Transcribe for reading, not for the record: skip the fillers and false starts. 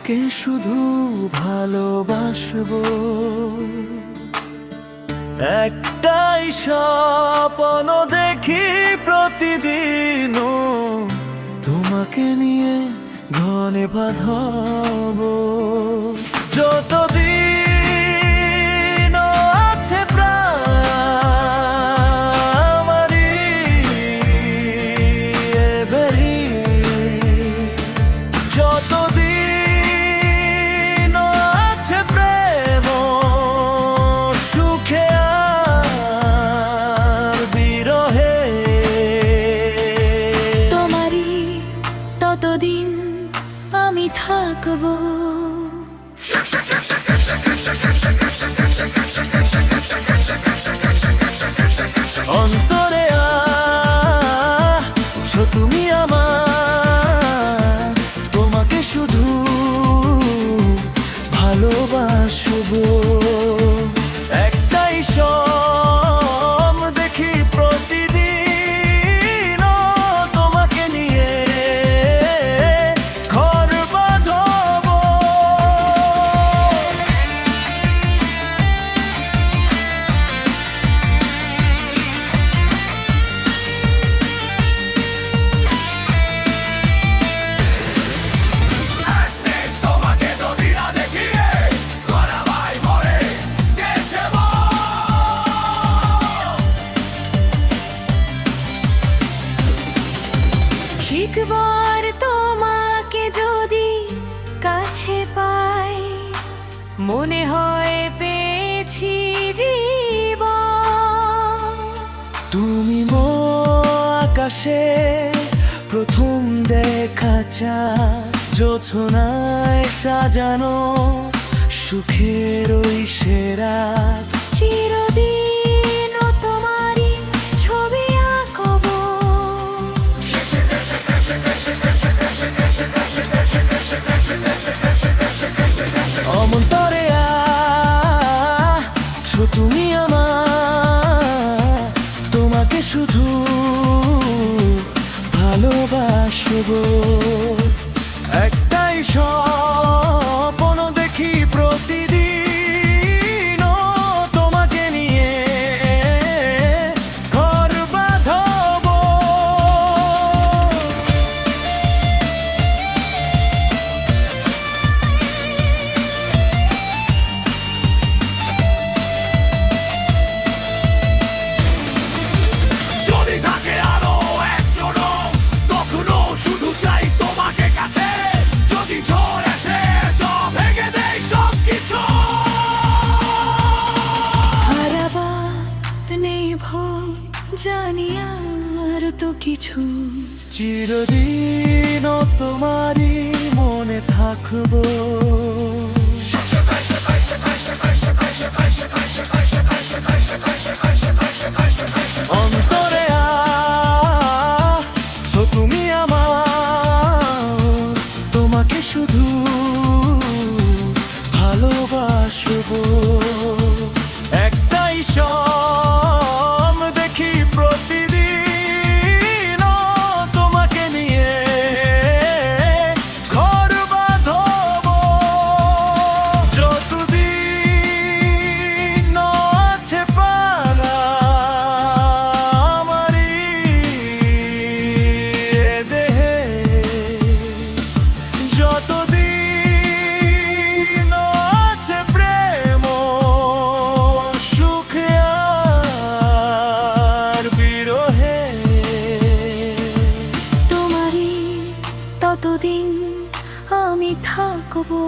তোমাকে শুধু ভালোবাসবো। একটাই স্বপ্ন দেখি প্রতিদিন, তোমাকে নিয়ে ঘনে বাঁধাবো। যতদিন আছে প্রাণ এবারই, যতদিন আছে প্রেম সুখে আর বিরহে, তোমারই ততদিন আমি থাকবো। অন্তরে আছো তুমি আমার, তোমাকে শুধু ভালোবাসবো। একটাই স্বপ্ন দেখি প্রতিদিন, তোমাকে নিয়ে ঘর বাঁধাবো। একবার তোমাকে যদি কাছে পাই, মনে হয় পেয়েছি জীবন। তুমি মো আকাশে প্রথম দেখা চাঁদ, জোছনায় সাজানো সুখের ওই সেরা। চিরদিন তোমারই ছবি আঁকবো। অমন্তরে আছো তুমি আমার, তোমাকে শুধু ভালোবাসবো। একটাই স্বপ্ন দেখি প্রতিদিন, তোমাকে নিয়ে ঘর বাঁধাবো। যদি থাকে আরো একজন, তখনও শুধু চাই তোমাকে কাছে। যদি ঝড় এসে ভেঙে দেয় সবকিছু, হারাবার নেই ভয়, জানি আর তো কিছু। চিরদিন তোমারই মনে থাকবো। অন্তরে আছো তুমি আমার, তোমাকে শুধু ভালোবাসবো। একটাই স্বপ্ন দেখি প্রতিদিন, তোমাকে নিয়ে ঘর বাঁধাবো। যতদিন আছে প্রাণ আমারই এ দেহে, যতদিন আছে প্রেম সুখে আর বিরহে, তোমারই ততদিন আমি থাকবো।